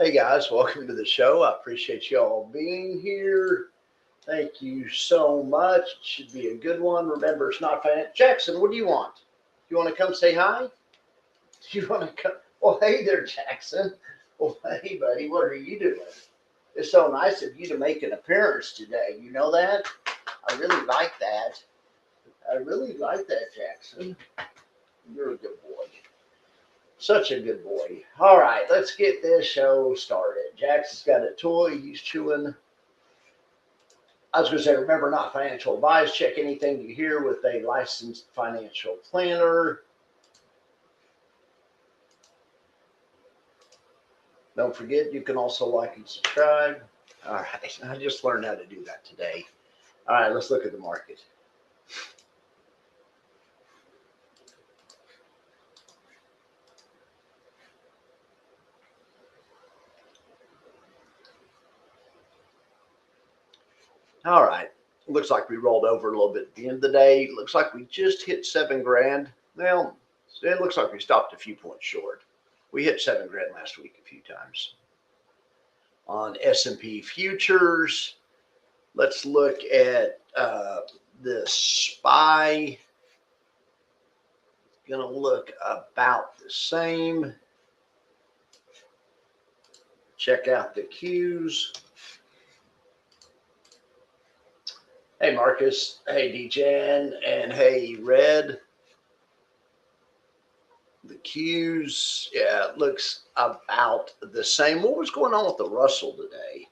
Hey guys, welcome to the show. I appreciate y'all being here. Thank you so much. It should be a good one. Remember, it's not financial. Jackson, what do you want? You want to come say hi? You want to come? Well, hey there, Jackson. Well, hey, buddy, what are you doing? It's so nice of you to make an appearance today. You know that? I really like that. I really like that, Jackson. You're a good boy. Such a good boy. All right, let's get this show started. Jackson's got a toy he's chewing. I was going to say, remember, not financial advice. Check anything you hear with a licensed financial planner. Don't forget, you can also like and subscribe. All right, I just learned how to do that today. All right, let's look at the market. All right, looks like we rolled over a little bit at the end of the day. Looks like we just hit 7 grand. Well, it looks like we stopped a few points short. We hit 7 grand last week a few times. On S&P futures, let's look at the SPY. Going to look about the same. Check out the Qs. Hey, Marcus. Hey, DJN. And hey, Red. The Qs, yeah, it looks about the same. What was going on with the Russell today?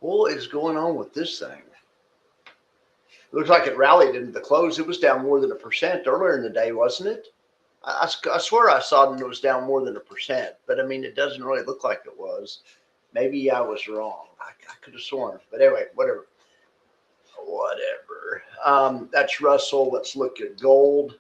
What is going on with this thing? It looks like it rallied into the close. It was down more than 1% earlier in the day, wasn't it? I swear I saw it was down more than 1%, but I mean, it doesn't really look like it was. Maybe I was wrong. I could have sworn. But anyway, whatever. That's Russell. Let's look at gold.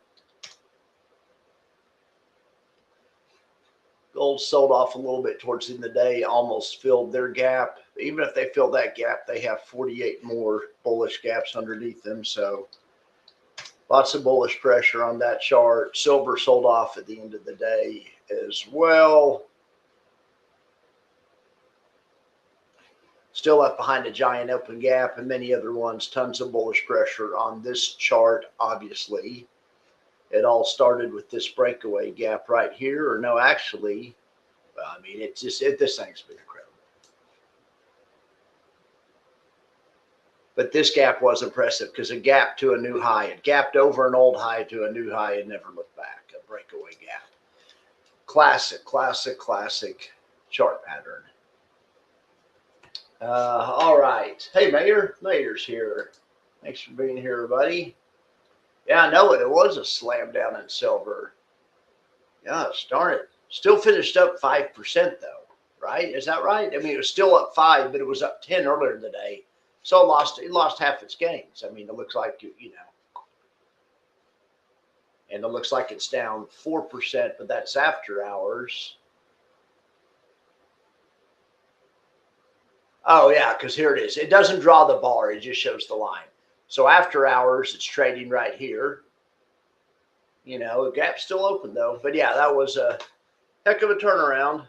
Gold sold off a little bit towards the end of the day, almost filled their gap. Even if they fill that gap, they have 48 more bullish gaps underneath them. So lots of bullish pressure on that chart. Silver sold off at the end of the day as well. Still up behind a giant open gap and many other ones. Tons of bullish pressure on this chart, obviously. It all started with this breakaway gap right here. Or no, actually, well, I mean, it's just, this thing's been incredible. But this gap was impressive because it gapped to a new high. It gapped over an old high to a new high and never looked back. A breakaway gap. Classic chart pattern. All right. Hey, Mayor. Mayor's here. Thanks for being here, buddy. Yeah, I know it. It was a slam down in silver. Yeah, darn it. Still finished up 5%, though, right? Is that right? I mean, it was still up 5, but it was up 10 earlier in the day. So it lost half its gains. I mean, it looks like, you know. And it looks like it's down 4%, but that's after hours. Oh, yeah, because here it is. It doesn't draw the bar. It just shows the line. So after hours, it's trading right here. You know, the gap's still open, though. But, yeah, that was a heck of a turnaround.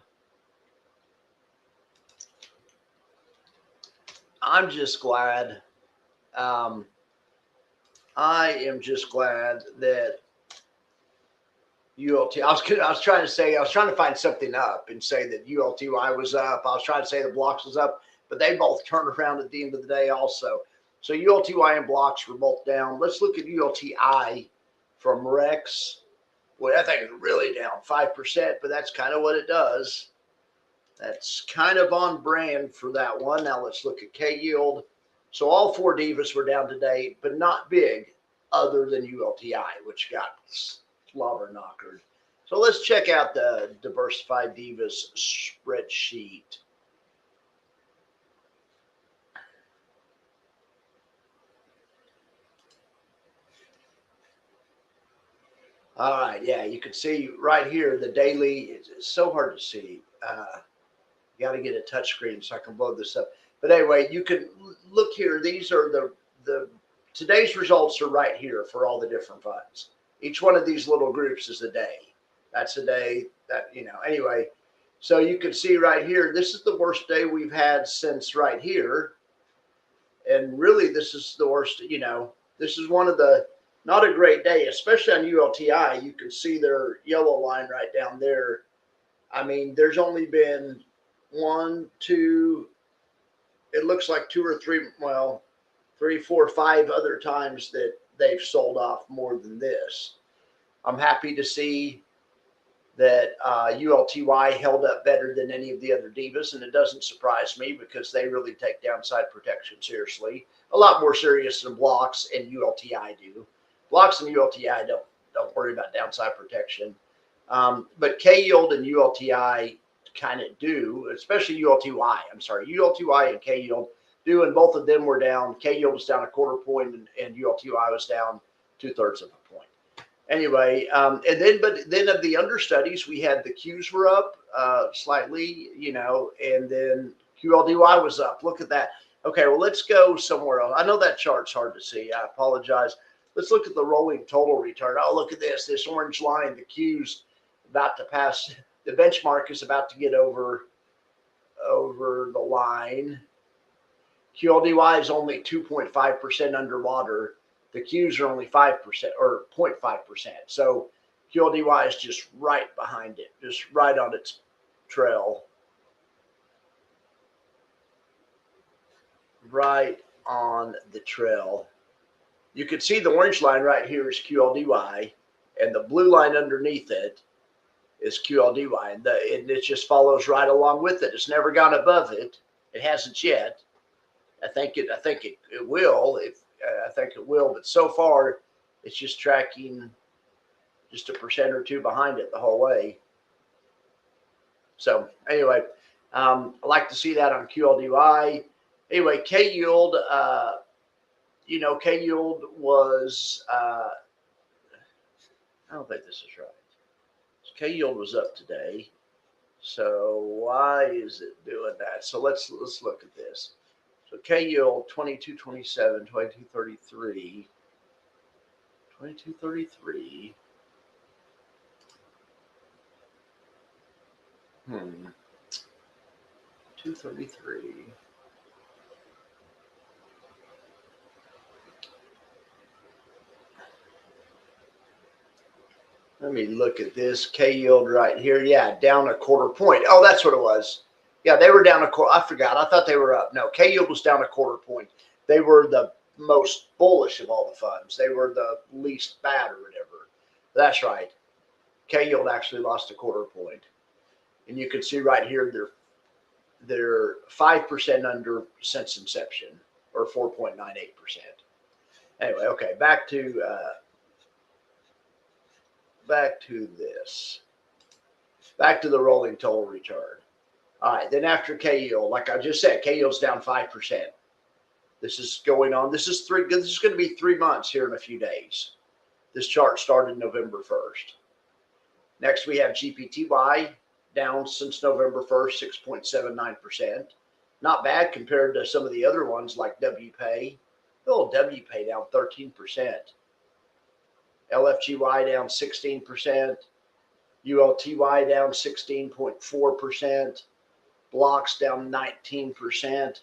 I'm just glad. I am just glad that ULT. I was trying to find something up and say that ULTY was up. I was trying to say the blocks was up, but they both turned around at the end of the day also. So ULTY and blocks were both down. Let's look at ULTI from Rex. Well, that thing is really down 5%, but that's kind of what it does. That's kind of on brand for that one. Now let's look at K yield. So all 4 divas were down today, but not big other than ULTI, which got slobber knockered. So let's check out the Diversified Divas spreadsheet. All right, yeah, you can see right here the daily. It's so hard to see. You got to get a touch screen so I can blow this up. But anyway, you can look here. These are the today's results are right here for all the different funds. Each one of these little groups is a day. That's a day that, anyway. So you can see right here, this is the worst day we've had since right here. And really, this is the worst, this is one of the, not a great day, especially on ULTI. You can see their yellow line right down there. I mean, there's only been one, two, it looks like two or three, well, 3, 4, 5 other times that they've sold off more than this. I'm happy to see that ULTY held up better than any of the other divas, and it doesn't surprise me because they really take downside protection seriously. A lot more serious than blocks and ULTI do. Blocks and ULTI don't worry about downside protection, but K-Yield and ULTI kind of do, especially ULTY. I'm sorry, ULTY and K-Yield do, and both of them were down. K-Yield was down a quarter point, and ULTY was down 2/3 of a point. Anyway, and then of the understudies, we had the Qs were up slightly, and then QLDY was up. Look at that. Okay, well, let's go somewhere else. I know that chart's hard to see. I apologize. Let's look at the rolling total return. Oh, look at this orange line. The Q's about to pass. The benchmark is about to get over the line. QLDY is only 2.5% underwater. The Qs are only 5% or 0.5%. So QLDY is just right behind it, just right on its trail. Right on the trail. You can see the orange line right here is QLDY, and the blue line underneath it is QLDY. And it just follows right along with it. It's never gone above it. It hasn't yet. I think it will. I think it will, but so far it's just tracking just 1% or 2% behind it the whole way. So anyway, I like to see that on QLDY. Anyway, K-Yield, K-Yield was, I don't think this is right. K-Yield was up today. So why is it doing that? So let's look at this. So K-Yield 22.27, 22.33, 22.33. 233. Let me look at this K-Yield right here. Yeah, down a quarter point. Oh, that's what it was. Yeah, they were down a quarter. I forgot. I thought they were up. No, K-Yield was down a quarter point. They were the most bullish of all the funds. They were the least bad or whatever. That's right. K-Yield actually lost a quarter point. And you can see right here they're 5% under since inception, or 4.98%. Anyway, okay, back to this. Back to the rolling total return. All right, then after K-Yield, like I just said, K-Yield's down 5%. This is going on. This is going to be 3 months here in a few days. This chart started November 1st. Next, we have GPTY down since November 1st, 6.79%. Not bad compared to some of the other ones like WPay. Oh, WPay down 13%. LFGY down 16%. ULTY down 16.4%. Blocks down 19%.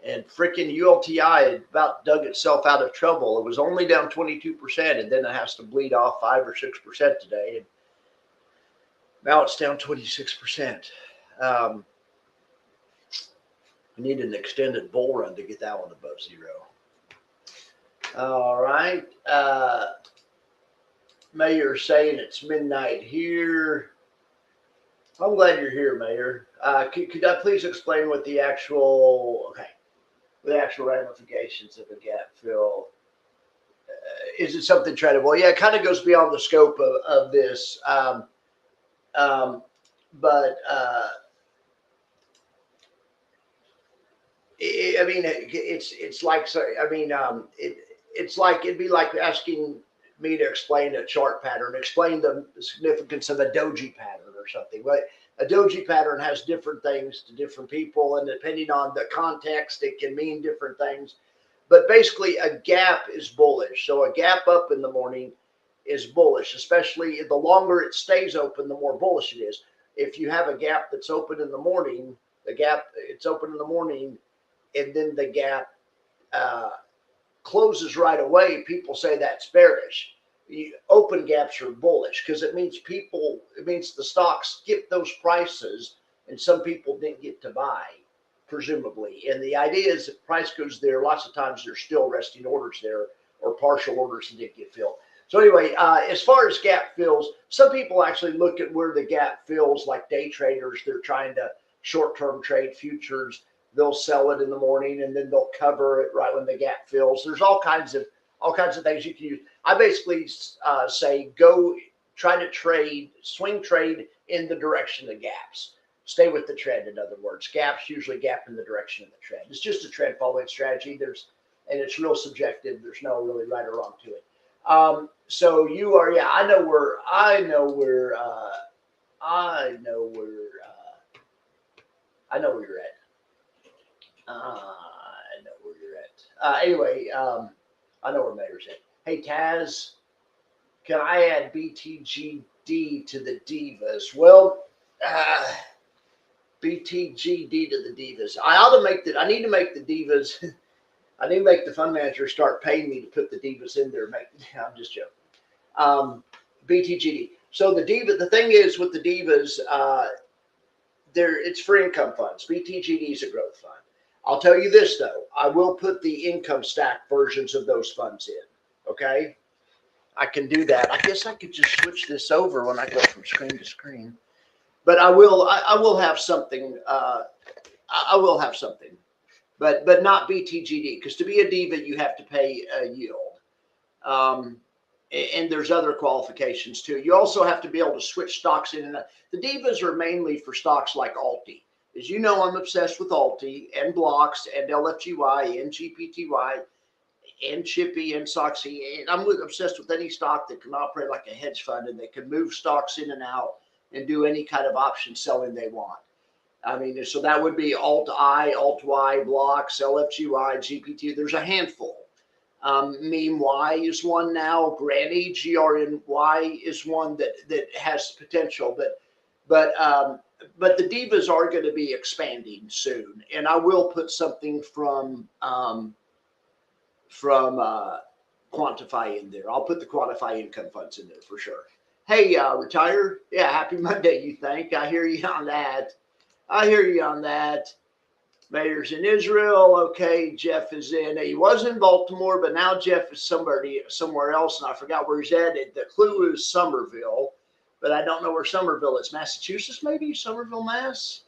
And freaking ULTI about dug itself out of trouble. It was only down 22%, and then it has to bleed off 5 or 6% today. And now it's down 26%. I need an extended bull run to get that one above zero. All right. Mayor saying it's midnight here. I'm glad you're here, Mayor. Could I please explain what the actual ramifications of a gap fill? Is it something tradable? Yeah, it kind of goes beyond the scope of this. But it's like, it's like, it'd be like asking me to explain a chart pattern, explain the significance of a doji pattern or something. But a doji pattern has different things to different people, and depending on the context, it can mean different things. But basically, a gap is bullish. So a gap up in the morning is bullish, especially the longer it stays open, the more bullish it is. If you have a gap that's open in the morning, it's open in the morning, and then the gap closes right away, people say that's bearish. Open gaps are bullish because it means the stock skipped those prices and some people didn't get to buy, presumably. And the idea is if price goes there, lots of times there's still resting orders there or partial orders that didn't get filled. So anyway, as far as gap fills, some people actually look at where the gap fills, like day traders. They're trying to short-term trade futures. They'll sell it in the morning and then they'll cover it right when the gap fills. There's all kinds of things you can use. I basically say go try to swing trade in the direction of gaps. Stay with the trend, in other words. Gaps usually gap in the direction of the trend. It's just a trend following strategy. And it's real subjective. There's no really right or wrong to it. So you are, yeah, I know where you're at. Anyway, I know where Mayor's at. Hey, Taz, can I add BTGD to the Divas? Well, BTGD to the Divas. I need to make the Divas. I need to make the fund manager start paying me to put the Divas in there. I'm just joking. BTGD. So the thing is with the Divas, it's for income funds. BTGD is a growth fund. I'll tell you this though, I will put the income stack versions of those funds in. Okay, I can do that. I guess I could just switch this over when I go from screen to screen. But I will have something. I will have something, but not BTGD, because to be a diva you have to pay a yield. And there's other qualifications too. You also have to be able to switch stocks in and out. The divas are mainly for stocks like Alti. As you know, I'm obsessed with Alti and Blocks and LFGY and GPTY and Chippy and Soxy. And I'm obsessed with any stock that can operate like a hedge fund and they can move stocks in and out and do any kind of option selling they want. I mean, so that would be Alt-I, Alt-Y, Blocks, LFGY, GPT. There's a handful. Meme-Y is one now. Granny, GRNY, is one that has potential. But the divas are going to be expanding soon, and I will put something from Quantify in there. I'll put the Quantify income funds in there for sure. Hey, Retire. Yeah, happy Monday, you think. I hear you on that. Mayor's in Israel. Okay, Jeff is in. He was in Baltimore, but now Jeff is somewhere else, and I forgot where he's at. The clue is Somerville, but I don't know where Somerville is. Massachusetts, maybe? Somerville, Mass?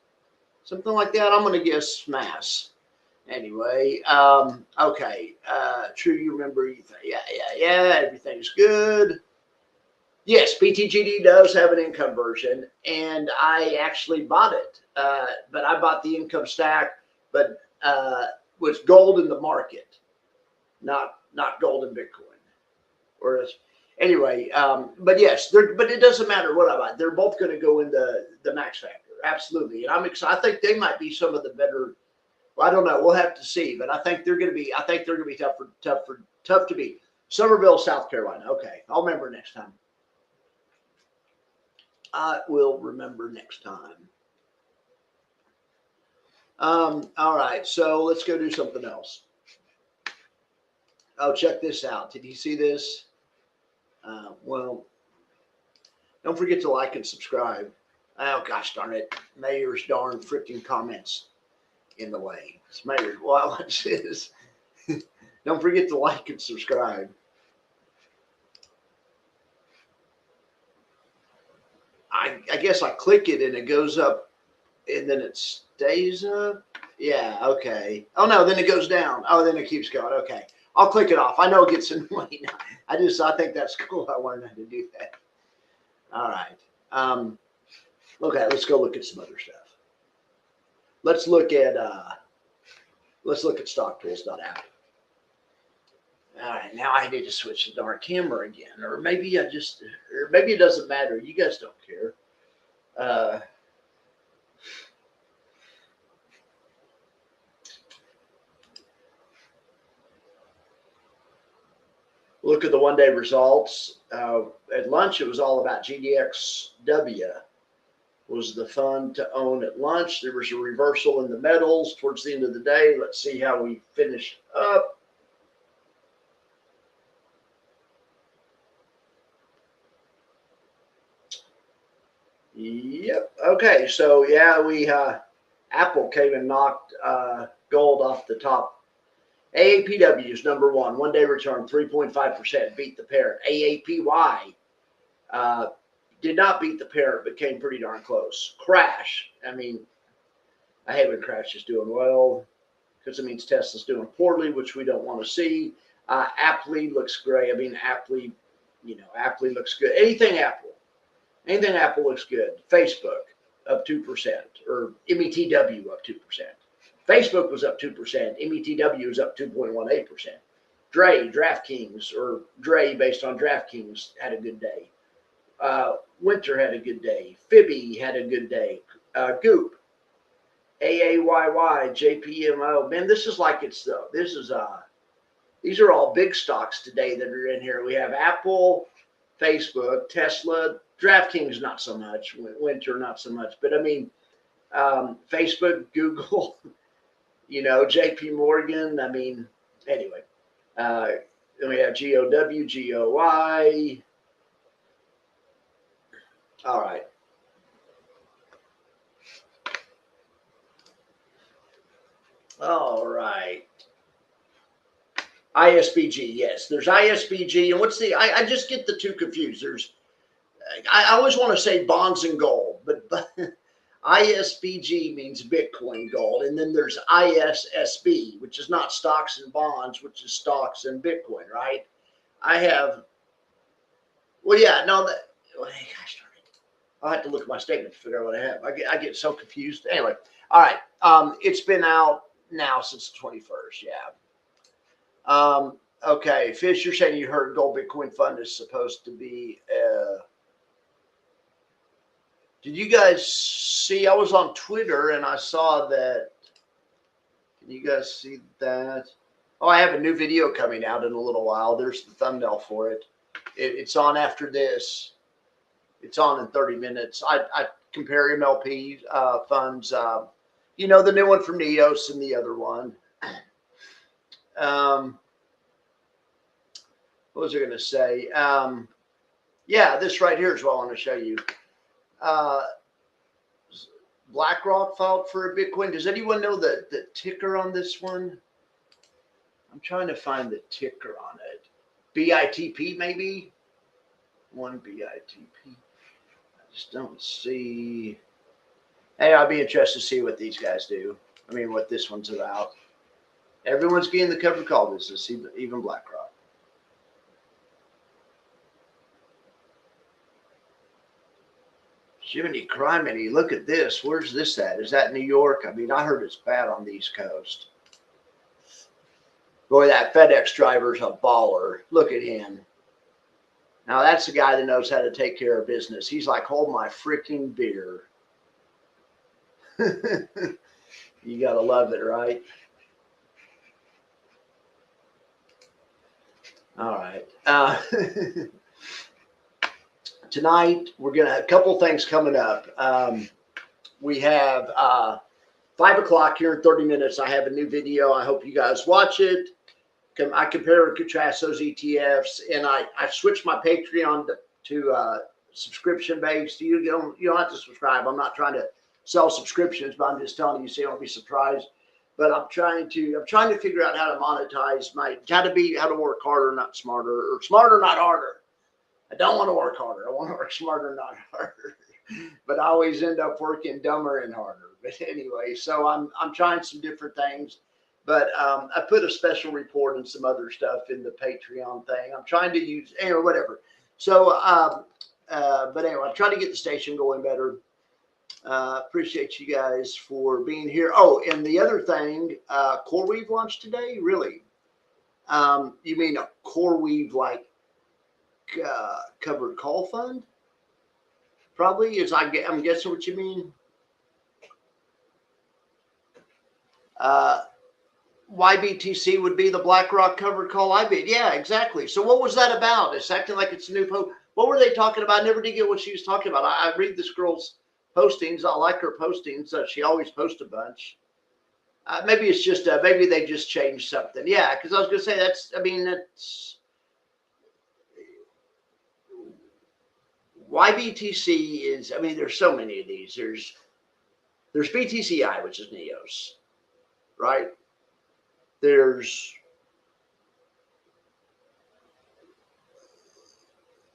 Something like that. I'm going to guess Mass. Anyway, okay. True, you remember. Yeah. Everything's good. Yes, BTGD does have an income version, and I actually bought it. But I bought the income stack, but was gold in the market, not gold in Bitcoin. Whereas, anyway, but yes, but it doesn't matter what I buy. They're both going to go in the max factor, absolutely. And I'm excited. I think they might be some of the better. Well, I don't know. We'll have to see, but I think they're going to be. I think they're going to be tough to beat. Somerville, South Carolina. Okay, I'll remember next time. I will remember next time. All right, so let's go do something else. Oh, check this out. Did you see this? Well, don't forget to like and subscribe. Oh, gosh darn it. Mayor's darn freaking comments in the way. It's Mayor. Well, watch this. Don't forget to like and subscribe. I guess I click it and it goes up and then it stays up. Yeah, okay. Oh no, then it goes down. Oh, then it keeps going. Okay. I'll click it off. I know it gets annoying. I think that's cool. I learned how to do that. All right. Okay, let's go look at some other stuff. Let's look at StockTools.app. All right, now I need to switch the darn camera again, or maybe it doesn't matter. You guys don't care. Look at the one-day results. At lunch, it was all about GDXW. Was the fund to own at lunch. There was a reversal in the metals towards the end of the day. Let's see how we finish up. Yep. Okay. So yeah, we Apple came and knocked gold off the top. AAPW is number one. 1 day return 3.5%. Beat the parent. AAPY did not beat the parent, but came pretty darn close. Crash. I mean, I hate when Crash is doing well because it means Tesla's doing poorly, which we don't want to see. Aptly looks great. I mean, Aptly, Aptly looks good. Anything Apple looks good. Facebook up 2%, or METW up 2%. Facebook was up 2%. METW was up 2.18%. DraftKings, or Dre based on DraftKings, had a good day. Winter had a good day. Fibby had a good day. Goop, AAYY, JPMO. Man, this is like it's though. These are all big stocks today that are in here. We have Apple, Facebook, Tesla, DraftKings not so much, Winter not so much. But I mean, Facebook, Google, JP Morgan. I mean, anyway. Then we have GOW, GOY. All right. All right. ISBG, yes. There's ISBG, and what's the? I just get the two confused. I always want to say bonds and gold, but ISBG means Bitcoin gold, and then there's ISSB, which is not stocks and bonds, which is stocks and Bitcoin, right? Gosh, I'll have to look at my statement to figure out what I have. I get so confused. Anyway, all right. It's been out now since the 21st, yeah. Okay, Fish, you're saying you heard Gold Bitcoin Fund is supposed to be. Did you guys see? I was on Twitter and I saw that. Can you guys see that? Oh, I have a new video coming out in a little while. There's the thumbnail for it. It's on after this. It's on in 30 minutes. I compare MLP funds. The new one from Neos and the other one. What was I going to say? Yeah, this right here is what I want to show you. BlackRock filed for a Bitcoin. Does anyone know the ticker on this one? I'm trying to find the ticker on it. BITP maybe? One BITP. I just don't see. Hey, I'll be interested to see what these guys do. I mean, what this one's about. Everyone's getting the covered call business, even BlackRock. Jiminy Criminy, look at this. Where's this at? Is that New York? I mean, I heard it's bad on the East Coast. Boy, that FedEx driver's a baller. Look at him. Now, that's the guy that knows how to take care of business. He's like, hold my freaking beer. You got to love it, right? All right. Tonight, we're going to, a couple things coming up. We have 5 o'clock here in 30 minutes. I have a new video. I hope you guys watch it. I compare and contrast those ETFs, and I switched my Patreon to subscription based. You don't have to subscribe. I'm not trying to sell subscriptions, but I'm just telling you so you don't be surprised. But I'm trying to figure out how to monetize how to work harder, not smarter, or smarter, not harder. I don't want to work harder. I want to work smarter, not harder. But I always end up working dumber and harder. But anyway, so I'm trying some different things. But I put a special report and some other stuff in the Patreon thing. I'm trying to use, whatever. So, but anyway, I'm trying to get the station going better. Appreciate you guys for being here. Oh, and the other thing, CoreWeave launched today? Really? You mean a CoreWeave like covered call fund? Probably I'm guessing what you mean. YBTC would be the BlackRock covered call I bid. Yeah, exactly. So what was that about? It's acting like it's a new post. What were they talking about? I never did get what she was talking about. I read this girl's postings. I like her postings. She always posts a bunch. Maybe it's just maybe they just changed something. Yeah, because I was gonna say that's. I mean that's YBTC is. I mean there's so many of these. There's BTCI, which is Neos, right? There's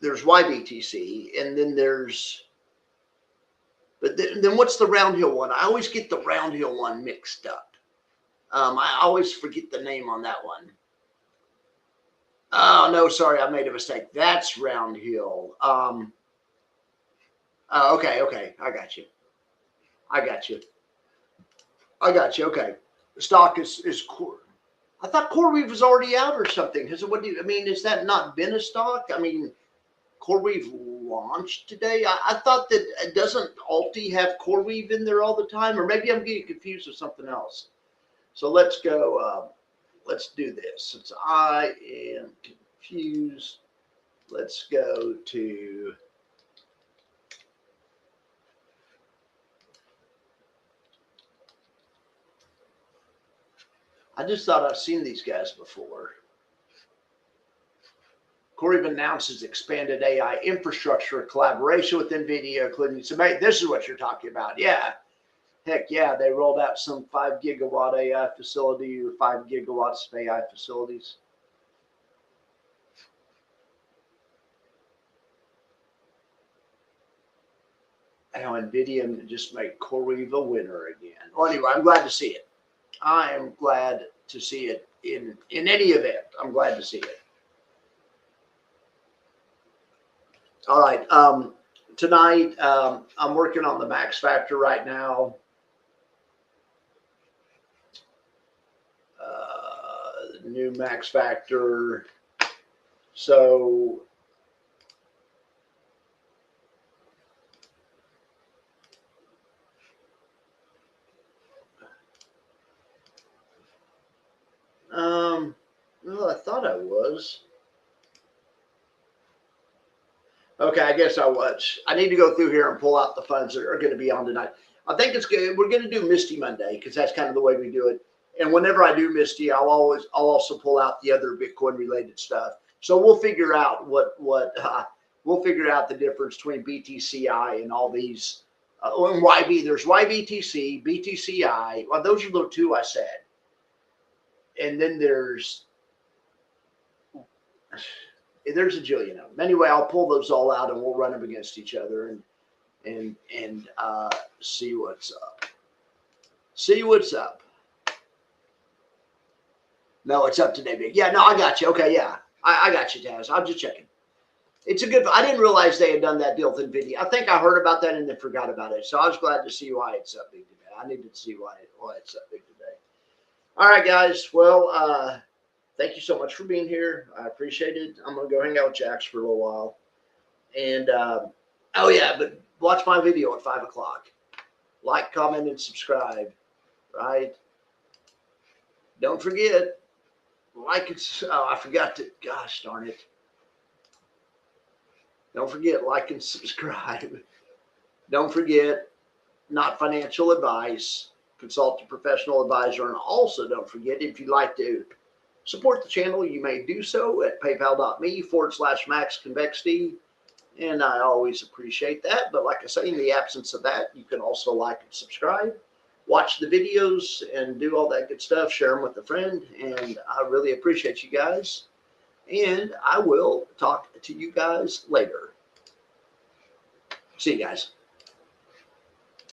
YBTC, and then there's. But then what's the Roundhill one? I always get the Roundhill one mixed up. I always forget the name on that one. Oh, no, sorry, I made a mistake. That's Roundhill. Okay, I got you. Okay. The stock is core. I thought CoreWeave was already out or something. I mean, has that not been a stock? I mean, CoreWeave launched today. I thought that doesn't Alti have CoreWeave in there all the time, or maybe I'm getting confused with something else. So let's go. Let's do this. Since I am confused, let's go to. I just thought I've seen these guys before. CoreWeave announces expanded AI infrastructure collaboration with NVIDIA, including some. This is what you're talking about. Yeah. Heck yeah, they rolled out some 5 gigawatt AI facility or 5 gigawatts of AI facilities. How NVIDIA just made CoreWeave a winner again. Well, anyway, I'm glad to see it. I am glad to see it in any event. I'm glad to see it. All right. Tonight, I'm working on the Max Factor right now. New Max Factor. So well, I thought I was. Okay, I guess I was. I need to go through here and pull out the funds that are going to be on tonight. I think it's good. We're going to do Misty Monday because that's kind of the way we do it. And whenever I do Misty, I'll also pull out the other Bitcoin related stuff. So we'll figure out we'll figure out the difference between BTCI and all these. And YB, there's YBTC, BTCI. Well, those are the two I said. And then there's a jillion of them. Anyway, I'll pull those all out and we'll run them against each other and see what's up. See what's up. No, it's up today, big. Yeah, no, I got you. Okay, yeah, I got you, Taz. I'm just checking. It's a good. I didn't realize they had done that deal with NVIDIA. I think I heard about that and then forgot about it. So I was glad to see why it's up big today. I needed to see why it's up big today. All right, guys. Well, thank you so much for being here. I appreciate it. I'm going to go hang out with Jax for a little while. And, oh, yeah, but watch my video at 5 o'clock. Like, comment, and subscribe, right? Don't forget, like it. Oh, I forgot to. Gosh darn it. Don't forget, like and subscribe. Don't forget, not financial advice. Consult a professional advisor. And also don't forget, if you'd like to support the channel, you may do so at paypal.me/maxconvexity. And I always appreciate that. But like I say, in the absence of that, you can also like and subscribe, watch the videos, and do all that good stuff. Share them with a friend. And I really appreciate you guys. And I will talk to you guys later. See you guys.